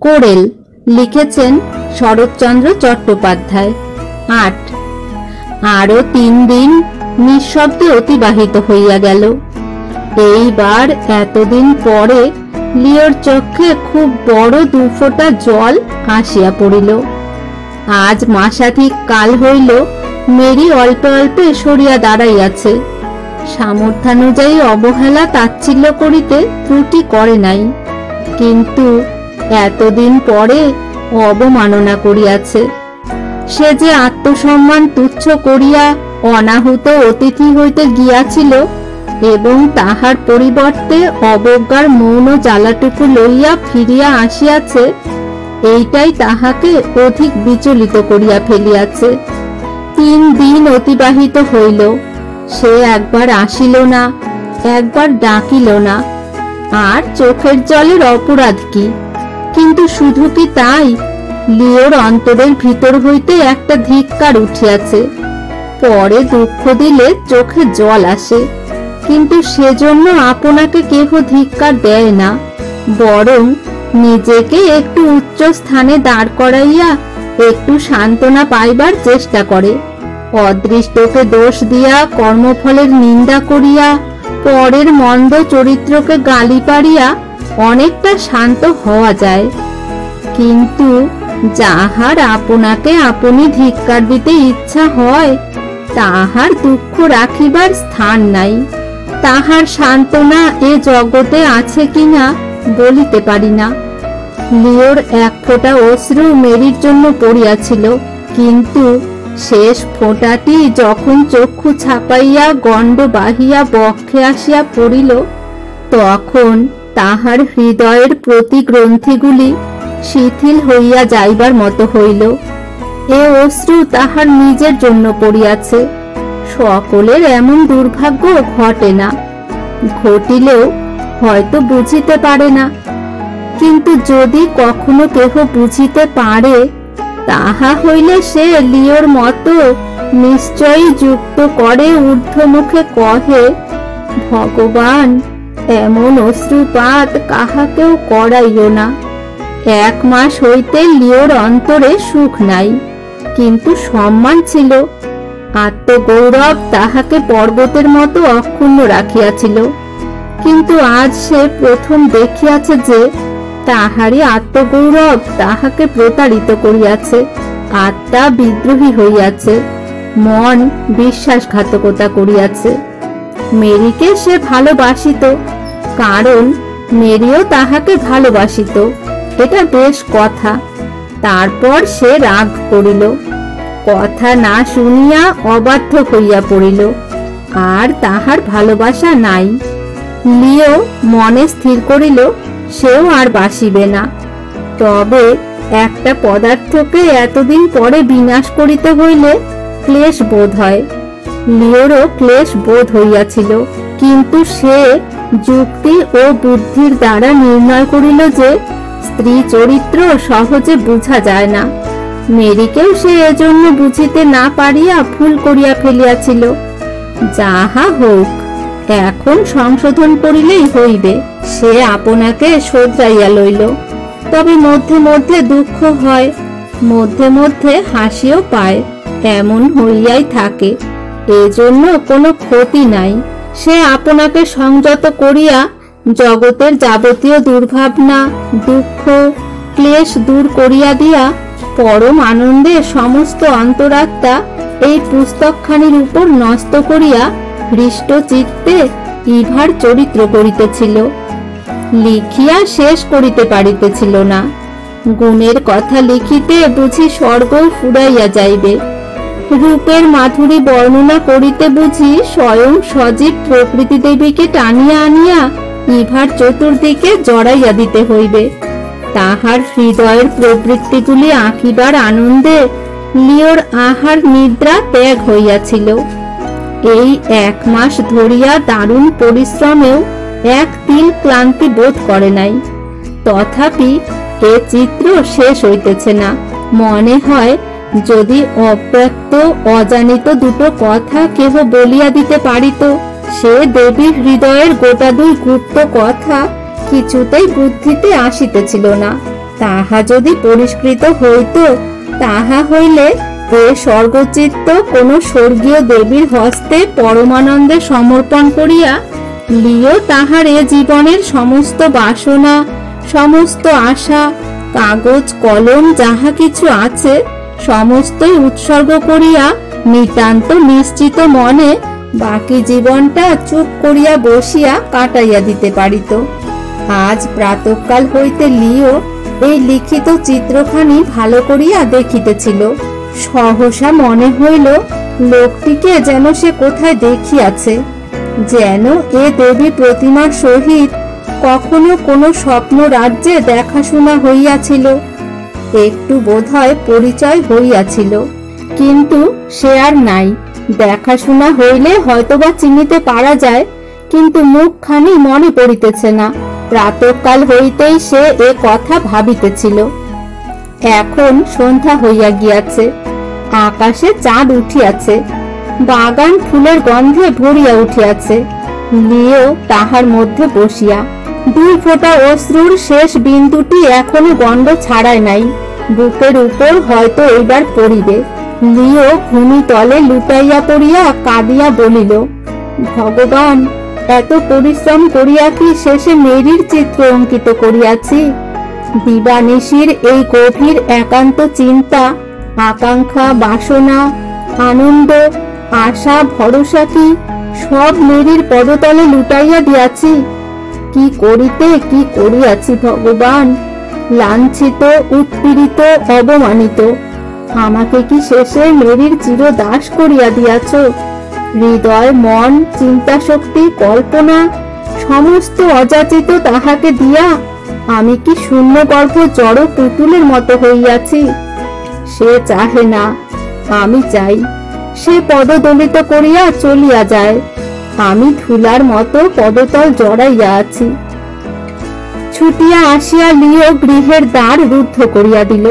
Corel লিখেছেন শরৎচন্দ্র চট্টোপাধ্যায়। ৮। আরো ৩ দিন নিঃশব্দে অতিবাহিত হইয়া গেল। এইবার এতদিন পরে লিওর চক্ষে খুব বড় ২ ফোঁটা জল আসিয়া পড়িল। আজ মাসাধিক কাল হইল মেরি অল্পে অল্পে সরিয়া দাঁড়াইয়াছে। সামর্থ্যানুযায়ী অবহেলা তাচ্ছিল্য করিতে ত্রুটি করে নাই, কিন্তু এতদিন পরে অবমাননা করিয়াছে। সে যে আত্মসম্মান তুচ্ছ করিয়া অনাহুত অতিথি হইতে গিয়াছিল এবং তাহার পরিবর্তে অবজ্ঞার মৌন জ্বালাটুকু লইয়া ফিরিয়া আসিয়াছে, এইটাই তাহাকে অধিক বিচলিত করিয়া ফেলিয়াছে। ৩ দিন অতিবাহিত হইল, সে একবার আসিল না, একবার ডাকিল না। আর চোখের জলের অপরাধ কি? কিন্তু শুধু কি তাই? লিওর অন্তরের ভিতর হইতে একটা ধিক্কার উঠিয়াছে। পরে দুঃখ দিলে চোখে জল আসে, কিন্তু সেজন্য আপনাকে কেহ ধিক্কার দেয় না, বরং নিজেকে একটু উচ্চ স্থানে দাঁড় করাইয়া একটু সান্ত্বনা পাইবার চেষ্টা করে। অদৃষ্টকে দোষ দিয়া কর্মফলের নিন্দা করিয়া পরের মন্দ চরিত্রকে গালি পাড়িয়া অনেকটা শান্ত হওয়া যায়, কিন্তু যাহার আপনাকে আপনি ধিক্কার দিতে ইচ্ছা হয় তাহার দুঃখ রাখিবার স্থান নাই। তাহার সান্ত্বনা এ জগতে আছে কিনা বলিতে পারি না। লিওর ১ ফোঁটা অশ্রু মেরির জন্য পড়িয়াছিল, কিন্তু শেষ ফোঁটাটি যখন চক্ষু ছাপাইয়া গণ্ড বাহিয়া বক্ষে আসিয়া পড়িল, তখন তাহার হৃদয়ের প্রতিগ্রন্থিগুলি শিথিল হইয়া যাইবার মতো হইল। এ অশ্রু তাহার নিজের জন্য পড়িয়াছে। সকলের এমন দুর্ভাগ্য ঘটে না, ঘটিলেও হয়তো বুঝিতে পারে না। কিন্তু যদি কখনো কেহ বুঝিতে পারে, তাহা হইলে সে লিওর মতো নিশ্চয়ই যুক্ত করে ঊর্ধ্বমুখে কহে, ভগবান, এমন অশ্রুপাত কাহাকেও করাইও না। ১ মাস হইতে লিওর অন্তরে সুখ নাই, কিন্তু সম্মান ছিল। আত্মগৌরব তাহাকে পর্বতের মতো অক্ষুণ্ণ রাখিয়াছিল, কিন্তু আজ সে প্রথম দেখিয়াছে যে তাহারই আত্মগৌরব তাহাকে প্রতারিত করিয়াছে। আত্মা বিদ্রোহী হইয়াছে, মন বিশ্বাসঘাতকতা করিয়াছে। মেরিকে সে ভালোবাসিত, কারণ মেরিও তাহাকে ভালোবাসিত, এটা বেশ কথা। তারপর সে রাগ করিল, কথা না শুনিয়া অবাধ্য হইয়া পড়িল, আর তাহার ভালোবাসা নাই। লিও মনে স্থির করিল সেও আর বাসিবে না। তবে একটা পদার্থকে এতদিন পরে বিনাশ করিতে হইলে ক্লেশ বোধ হয়। লিওরও ক্লেশ বোধ হইয়াছিল, কিন্তু সে যুক্তি ও বুদ্ধির দ্বারা নির্ণয় করিল যে স্ত্রী চরিত্র সহজে বুঝা যায় না। মেরিকেও সে এজন্য বুঝিতে না পারিয়া ভুল করিয়া ফেলিয়াছিল। যাহা হোক, এখন সংশোধন করিলেই হইবে। সে আপনাকে শোধরাইয়া লইল, তবে মধ্যে মধ্যে দুঃখ হয়, মধ্যে মধ্যে হাসিও পায়, এমন হইয়াই থাকে। এজন্য কোনো ক্ষতি নাই। সে আপনাকে সংযত করিয়া জগতের যাবতীয় দুর্ভাবনা, দুঃখ, ক্লেশ দূর করিয়া দিয়া পরম আনন্দে সমস্ত অন্তরাত্মা এই পুস্তকখানির উপর ন্যস্ত করিয়া হৃষ্ট চিত্তে ইভার চরিত্র করিতেছিল। লিখিয়া শেষ করিতে পারিতেছিল না। গুণের কথা লিখিতে বুঝি স্বর্গ ফুরাইয়া যাইবে, রূপের মাধুরী বর্ণনা করিতে বুঝি স্বয়ং সজীব প্রকৃতি দেবীকে টানিয়া আনিয়া ইভার চতুর্দিকে জড়াইয়া দিতে হইবে। তাহার হৃদয়ের প্রবৃত্তিগুলি আঁকিবার আনন্দে লিওর আহার নিদ্রা ত্যাগ হইয়াছিল। এই ১ মাস ধরিয়া দারুণ পরিশ্রমেও এক তিল ক্লান্তি বোধ করে নাই। তথাপি এ চিত্র শেষ হইতেছে না। মনে হয় যদি অব্যক্ত অজানিত দুটো কথা কেহ বলিয়া দিতে পারিত, সে দেবীর হৃদয়ের গোটা ২ গুপ্ত কথা কিছুতেই বুদ্ধিতে আসিতেছিল না। তাহা যদি পরিষ্কৃত হইত, তাহা হইলে এ স্বর্গচিত্ত কোন স্বর্গীয় দেবীর হস্তে পরমানন্দে সমর্পণ করিয়া লিও তাহার এ জীবনের সমস্ত বাসনা, সমস্ত আশা, কাগজ কলম যাহা কিছু আছে সমস্তই উৎসর্গ করিয়া নিতান্ত নিশ্চিত মনে বাকি জীবনটা চুপ করিয়া বসিয়া কাটাইয়া দিতে পারিত। আজ প্রাতঃকাল হইতে লিও এই লিখিত চিত্রখানি ভালো করিয়া দেখিতেছিল। সহসা মনে হইল লোকটিকে যেন সে কোথায় দেখিয়াছে, যেন এ দেবী প্রতিমার সহিত কখনো কোনো স্বপ্ন রাজ্যে দেখাশোনা হইয়াছিল। একটু বোধহয় পরিচয় হইয়াছিল, কিন্তু সে আর নাই। দেখাশোনা হইলে হয়তোবা চিনিতে পারা যায়, কিন্তু মুখখানি মনে পড়িতেছে না। প্রাতঃকাল হইতেই সে এ কথা ভাবিতেছিল। এখন সন্ধ্যা হইয়া গিয়াছে, আকাশে চাঁদ উঠিয়াছে, বাগান ফুলের গন্ধে ভরিয়া উঠিয়াছে। লিও তাহার মধ্যে বসিয়া দুই ফোঁটা অশ্রুর শেষ বিন্দুটি এখনো গন্ধ ছাড়ায় নাই, বুকের উপর হয়তো এইবার পড়িবে। লিও ভূমি তলে লুটাইয়া পড়িয়া কাঁদিয়া বলিল, ভগবান, এত পরিশ্রম করিয়া কি শেষে মেরির চিত্র অঙ্কিত করিয়াছি? দিবানিশির এই গভীর একান্ত চিন্তা, আকাঙ্ক্ষা, বাসনা, আনন্দ, আশা, ভরসা কি সব মেরির পদতলে লুটাইয়া দিয়াছি? কি করিতে কি করিয়াছি ভগবান! লাঞ্ছিত, উৎপীড়িত, অবমানিত আমাকে কি শেষে মেরির চিরদাস করিয়া দিয়াছ? হৃদয়, মন, চিন্তা শক্তি, কল্পনা সমস্ত অযাচিত তাহাকে দিয়া আমি কি শূন্য গর্ভ জড় পুতুলের মতো হইয়াছি? সে চাহে না, আমি চাই। সে পদদলিত করিয়া চলিয়া যায়, আমি ধুলার মতো পদতল জড়াইয়া আছি। ছুটিয়া আসিয়া লিও গৃহের দ্বার রুদ্ধ করিয়া দিল।